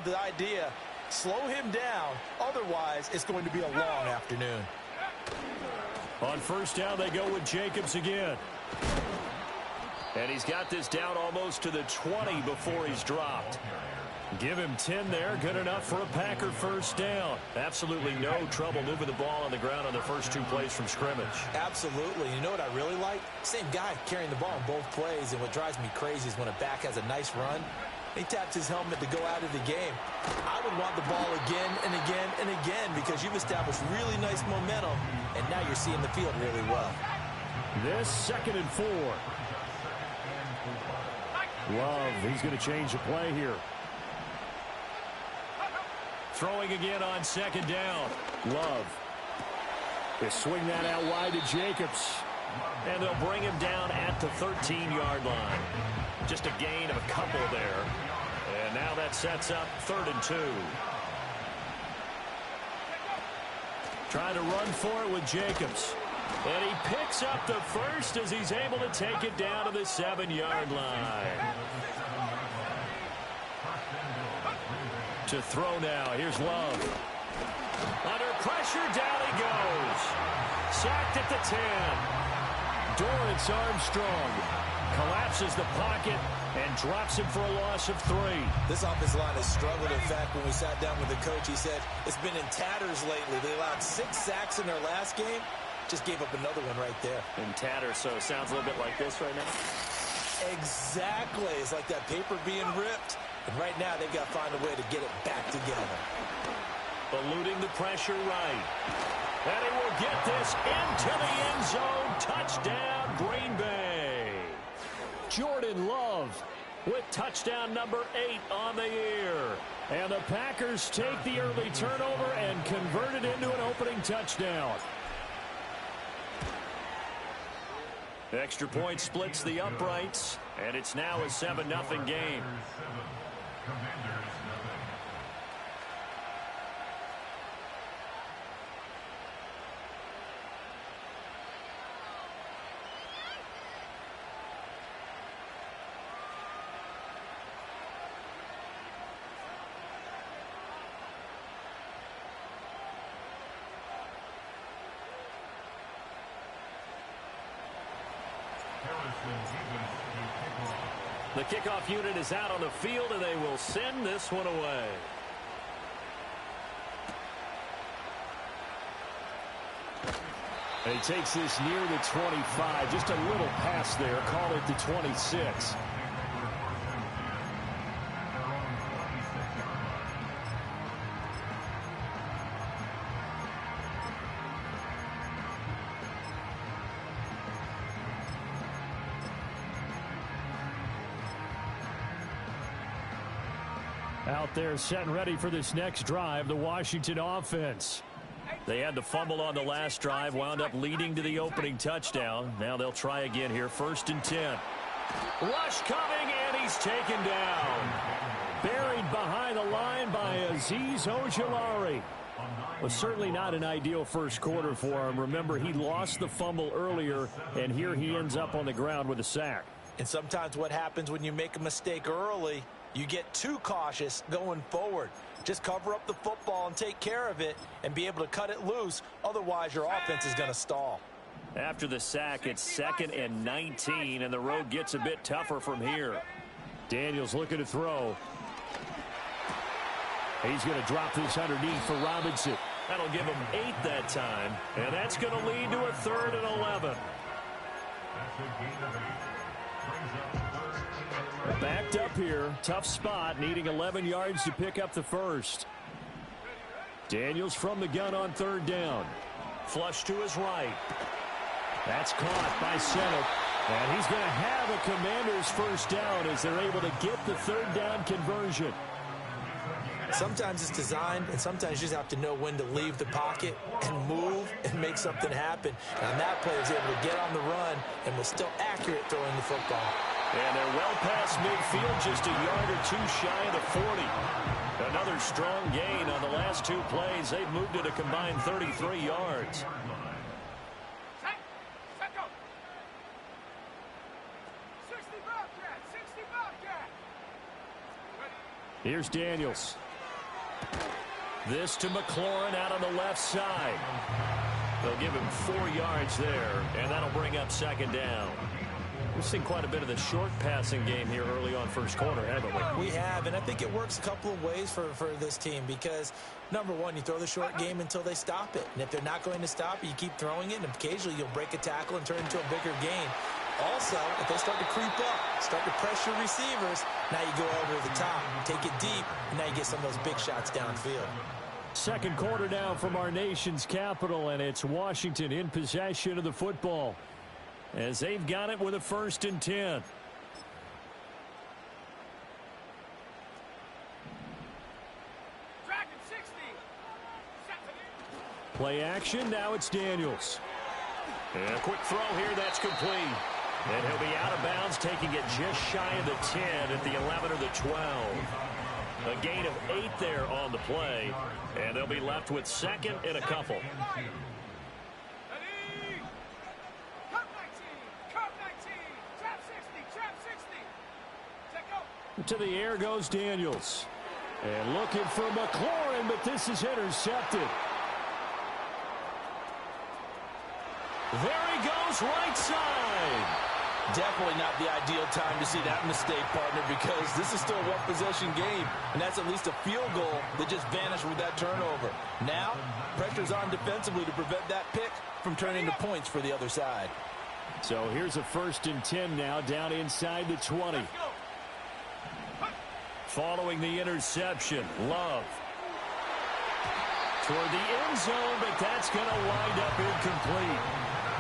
with the idea, slow him down. Otherwise, it's going to be a long afternoon. On first down, they go with Jacobs again. And he's got this down almost to the 20 before he's dropped. Give him 10 there. Good enough for a Packer first down. Absolutely no trouble moving the ball on the ground on the first 2 plays from scrimmage. Absolutely. You know what I really like? Same guy carrying the ball in both plays, and what drives me crazy is when a back has a nice run, he taps his helmet to go out of the game. I would want the ball again and again and again because you've established really nice momentum, and now you're seeing the field really well. This 2nd and 4. Love, he's going to change the play here. Throwing again on 2nd down. Love. They swing that out wide to Jacobs. And they'll bring him down at the 13-yard line. Just a gain of a couple there. And now that sets up 3rd and 2. Trying to run for it with Jacobs. And he picks up the first as he's able to take it down to the 7-yard line. To throw now. Here's Love. Under pressure, down he goes. Sacked at the 10. Dorrance Armstrong collapses the pocket and drops him for a loss of 3. This offensive line has struggled. In fact, when we sat down with the coach, he said it's been in tatters lately. They allowed 6 sacks in their last game. Just gave up another one right there. In tatters, so it sounds a little bit like this right now. Exactly. It's like that paper being ripped. And right now, they've got to find a way to get it back together. Eluding the pressure right. And he will get this into the end zone. Touchdown, Green Bay. Jordan Love with touchdown number 8 on the year. And the Packers take the early turnover and convert it into an opening touchdown. Extra point splits the uprights, and it's now a 7-0 game. The kickoff unit is out on the field, and they will send this one away. And he takes this near the 25. Just a little pass there. Call it the 26. Out there set and ready for this next drive, the Washington offense. They had the fumble on the last drive, wound up leading to the opening touchdown. Now they'll try again here, 1st and 10. Rush coming, and he's taken down. Buried behind the line by Azeez Ojulari. Was certainly not an ideal first quarter for him. Remember, he lost the fumble earlier, and here he ends up on the ground with a sack. And sometimes what happens when you make a mistake early, you get too cautious going forward. Just cover up the football and take care of it and be able to cut it loose. Otherwise, your offense is going to stall. After the sack, it's 2nd and 19, and the road gets a bit tougher from here. Daniels looking to throw. He's going to drop this underneath for Robinson. That'll give him 8 that time, and that's going to lead to a 3rd and 11. Backed up here. Tough spot. Needing 11 yards to pick up the first. Daniels from the gun on 3rd down. Flush to his right. That's caught by Senate. And he's going to have a Commanders first down as they're able to get the 3rd down conversion. Sometimes it's designed, and sometimes you just have to know when to leave the pocket and move and make something happen. And on that play, he was able to get on the run and was still accurate throwing the football. And they're well past midfield, just a yard or 2 shy of the 40. Another strong gain on the last 2 plays. They've moved it a combined 33 yards. Here's Daniels. This to McLaurin out on the left side. They'll give him 4 yards there, and that'll bring up second down. We've seen quite a bit of the short passing game here early on first quarter, haven't we? We have, and I think it works a couple of ways for this team because, number one, you throw the short game until they stop it. And if they're not going to stop it, you keep throwing it, and occasionally you'll break a tackle and turn it into a bigger gain. Also, if they start to creep up, start to pressure receivers, now you go over the top, take it deep, and now you get some of those big shots downfield. Second quarter now from our nation's capital, and it's Washington in possession of the football as they've got it with a 1st and 10. Play action, now it's Daniels. And a quick throw here, that's complete. And he'll be out of bounds, taking it just shy of the 10 at the 11 or the 12. A gain of 8 there on the play, and they'll be left with 2nd and a couple. To the air goes Daniels. And looking for McLaurin, but this is intercepted. There he goes, right side. Definitely not the ideal time to see that mistake, partner, because this is still a one-possession game, and that's at least a field goal that just vanished with that turnover. Now, pressure's on defensively to prevent that pick from turning to points for the other side. So here's a 1st and 10 now, down inside the 20. Following the interception, Love. Toward the end zone, but that's going to wind up incomplete.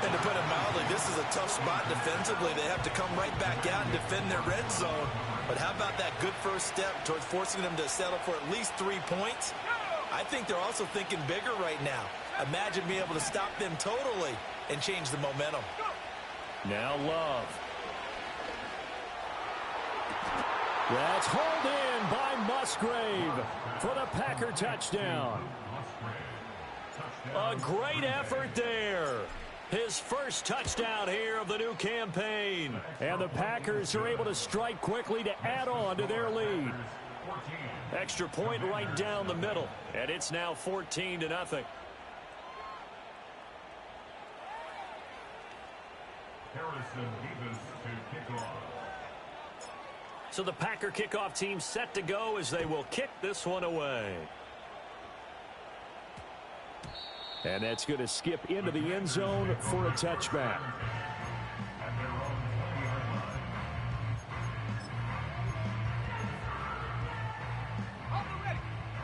And to put it mildly, this is a tough spot defensively. They have to come right back out and defend their red zone. But how about that good first step towards forcing them to settle for at least 3 points? I think they're also thinking bigger right now. Imagine being able to stop them totally and change the momentum. Now Love. That's hauled in by Musgrave for the Packer touchdown. A great effort there. His first touchdown here of the new campaign. And the Packers are able to strike quickly to add on to their lead. Extra point right down the middle. And it's now 14-0. So the Packer kickoff team set to go as they will kick this one away. And that's going to skip into the end zone for a touchback.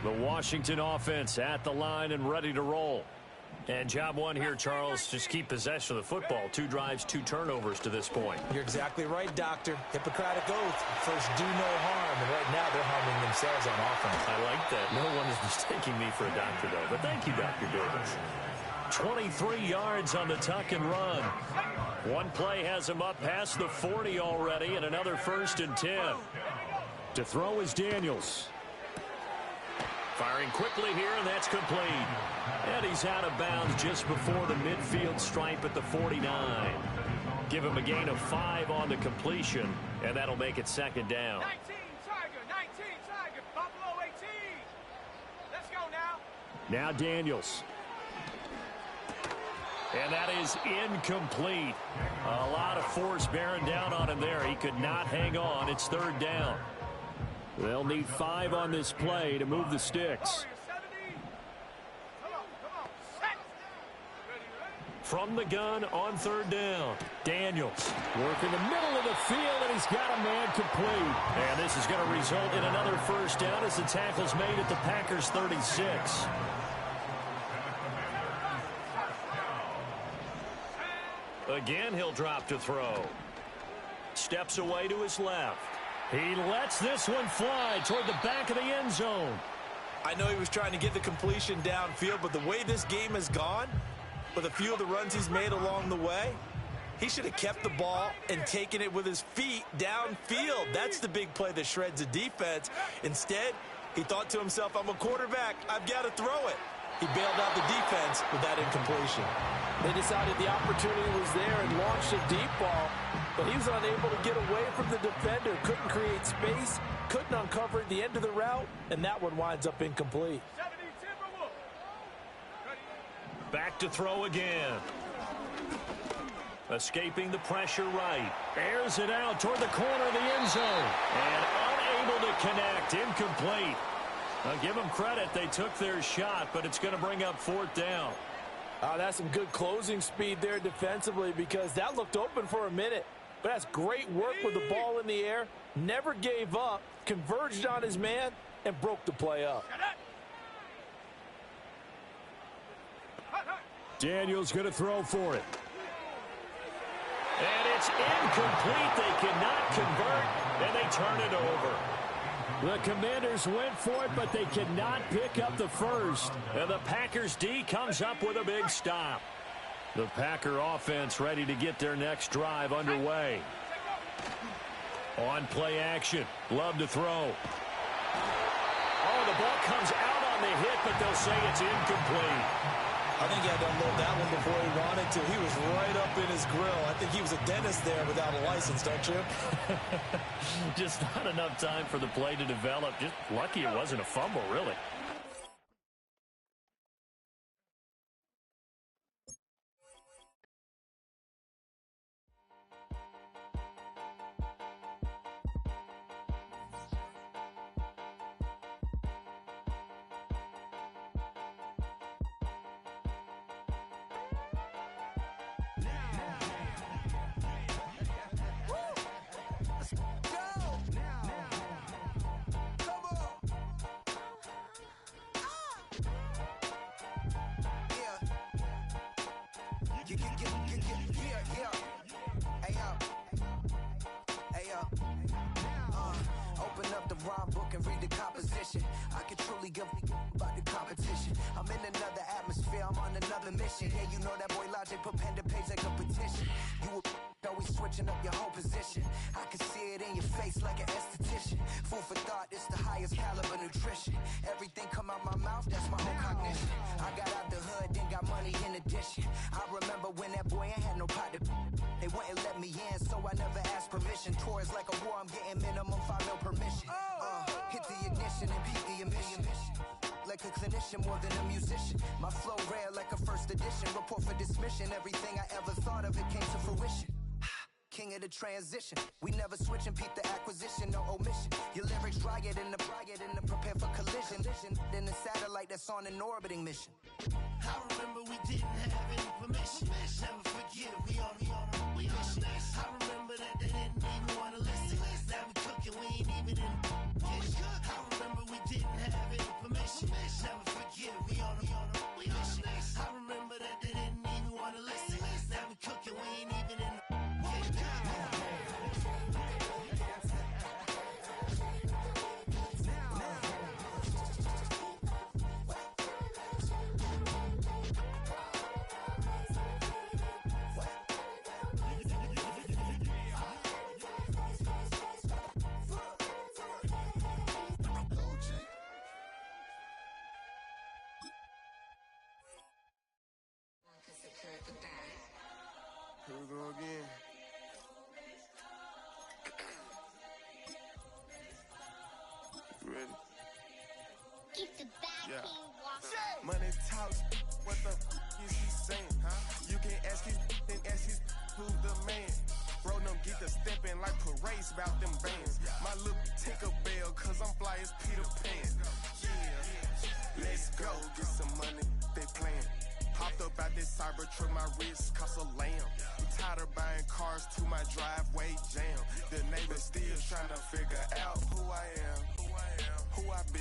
The Washington offense at the line and ready to roll. And job one here, Charles, just keep possession of the football. 2 drives, 2 turnovers to this point. You're exactly right, Doctor. Hippocratic oath. First, do no harm. And right now, they're harming themselves on offense. I like that. No one is mistaking me for a doctor, though. But thank you, Dr. Davis. 23 yards on the tuck and run. One play has him up past the 40 already, and another 1st and 10. To throw is Daniels. Firing quickly here, and that's complete. And he's out of bounds just before the midfield stripe at the 49. Give him a gain of 5 on the completion, and that'll make it 2nd down. 19 Tiger, Buffalo 18. Let's go now. Now Daniels. And that is incomplete. A lot of force bearing down on him there. He could not hang on. It's 3rd down. They'll need 5 on this play to move the sticks. From the gun on 3rd down, Daniels working the middle of the field, and he's got a man complete. And this is going to result in another 1st down as the tackle's made at the Packers' 36. Again, he'll drop to throw. Steps away to his left. He lets this one fly toward the back of the end zone. I know he was trying to get the completion downfield, but the way this game has gone, with a few of the runs he's made along the way, he should have kept the ball and taken it with his feet downfield. That's the big play that shreds a defense. Instead, he thought to himself, I'm a quarterback. I've got to throw it. He bailed out the defense with that incompletion. They decided the opportunity was there and launched a deep ball, but he was unable to get away from the defender, couldn't create space, couldn't uncover the end of the route, and that one winds up incomplete. Back to throw again. Escaping the pressure right. Airs it out toward the corner of the end zone. And unable to connect. Incomplete. Now give them credit. They took their shot, but it's going to bring up fourth down. That's some good closing speed there defensively because that looked open for a minute. But that's great work with the ball in the air. Never gave up. Converged on his man and broke the play up. Daniels going to throw for it. And it's incomplete. They cannot convert, and they turn it over. The Commanders went for it, but they cannot pick up the first. And the Packers D comes up with a big stop. The Packer offense ready to get their next drive underway. On play action. Love to throw. Oh, the ball comes out on the hit, but they'll say it's incomplete. I think he had to unload that one before he wanted to. He was right up in his grill. I think he was a dentist there without a license, don't you? Just not enough time for the play to develop. Just lucky it wasn't a fumble, really. Open up the rhyme book and read the composition. I can truly give about the competition. I'm in another atmosphere, I'm on another mission. Yeah, you know that boy Logic put pen to page like a petition. You always switching up your whole position. I can see it in your face like an esthetician. Food for thought, it's the highest caliber nutrition. Everything come out my mouth, that's my own cognition. I got out the hood, then got money in addition. I remember when that boy ain't had no pot to. They wouldn't let me in, so I never asked permission. Tours like a war, I'm getting minimum 5 mil permission. Hit the ignition and beat the emission. Like a clinician more than a musician. My flow rare like a first edition. Report for dismission. Everything I ever thought of, it came to fruition. King of the transition. We never switch and peep the acquisition, no omission. Your lyrics dry it in the prepare for collision. Then the satellite that's on an orbiting mission. I remember we didn't have any permission. Never forget, we on a mission. I remember that they didn't even want to listen. Now we cooking, we ain't even in the kitchen. I remember we didn't have any permission. Never forget, we on a mission. I remember that they didn't even want to listen. Now we cooking, we ain't even in the Here we go again. You ready? Keep the back walking. Money talks, what the is he saying? Huh? You can ask his and ask his who's the man. Bro, them get the steppin' like parades about them bands. My little Tinkerbell, cause I'm fly as Peter Pan. Yeah, let's go, get some money, they playin'. Hopped up out this cyber truck, my wrist cost a lamb. I'm tired of buying cars to my driveway jam. The neighbors still trying to figure out who I am, who I be.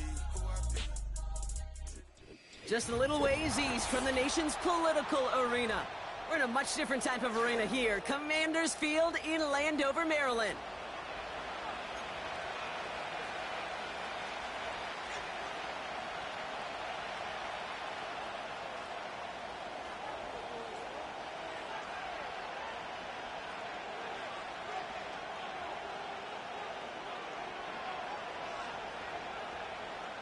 Just a little ways east from the nation's political arena. We're in a much different type of arena here. Commanders Field in Landover, Maryland.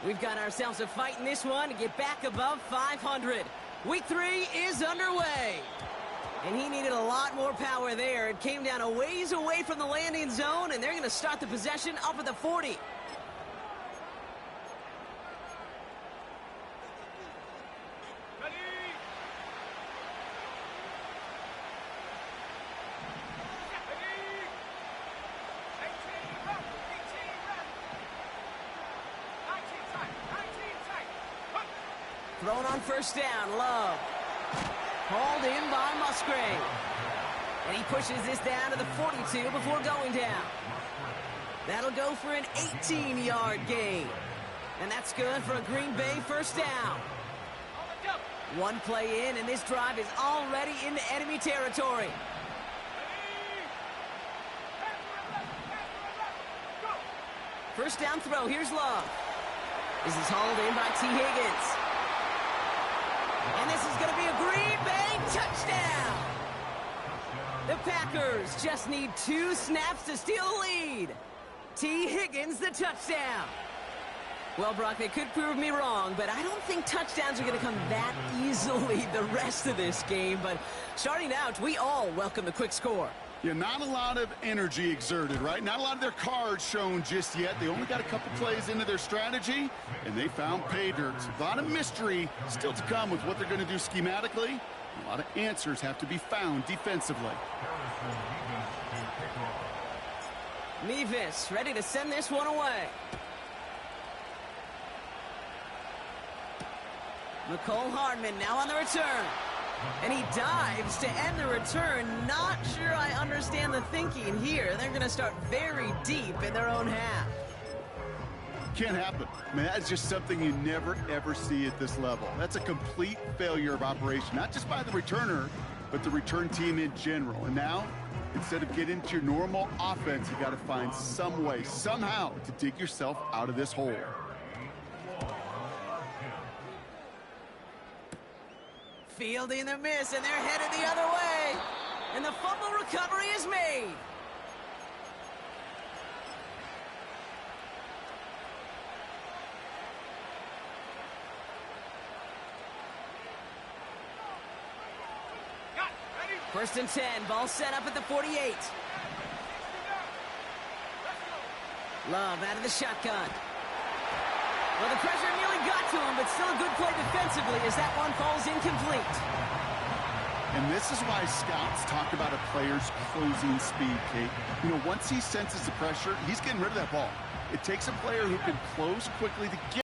We've got ourselves a fight in this one to get back above 500. Week 3 is underway. And he needed a lot more power there. It came down a ways away from the landing zone, and they're going to start the possession up at the 40. Thrown on first down, Love. Hauled in by Musgrave. And he pushes this down to the 42 before going down. That'll go for an 18-yard gain. And that's good for a Green Bay first down. One play in, and this drive is already into enemy territory. First down throw, here's Love. This is hauled in by T. Higgins. And this is going to be a Green Bay touchdown. The Packers just need 2 snaps to steal the lead. T. Higgins, the touchdown. Well, Brock, they could prove me wrong, but I don't think touchdowns are going to come that easily the rest of this game. But starting out, we all welcome the quick score. Yeah, not a lot of energy exerted, right? Not a lot of their cards shown just yet. They only got a couple plays into their strategy, and they found pay dirt. A lot of mystery still to come with what they're going to do schematically. A lot of answers have to be found defensively. Mevis ready to send this one away. McCole Hardman now on the return. And he dives to end the return. Not sure I understand the thinking here. They're going to start very deep in their own half. Can't happen. I mean, that's just something you never, ever see at this level. That's a complete failure of operation, not just by the returner, but the return team in general. And now, instead of getting into your normal offense, you got to find some way, somehow, to dig yourself out of this hole. Fielding the miss, and they're headed the other way. And the fumble recovery is made. First and 10, ball set up at the 48. Love out of the shotgun. Well, the pressure nearly got to him, but still a good play defensively as that one falls incomplete. And this is why scouts talk about a player's closing speed, Kate. You know, once he senses the pressure, he's getting rid of that ball. It takes a player who can close quickly to get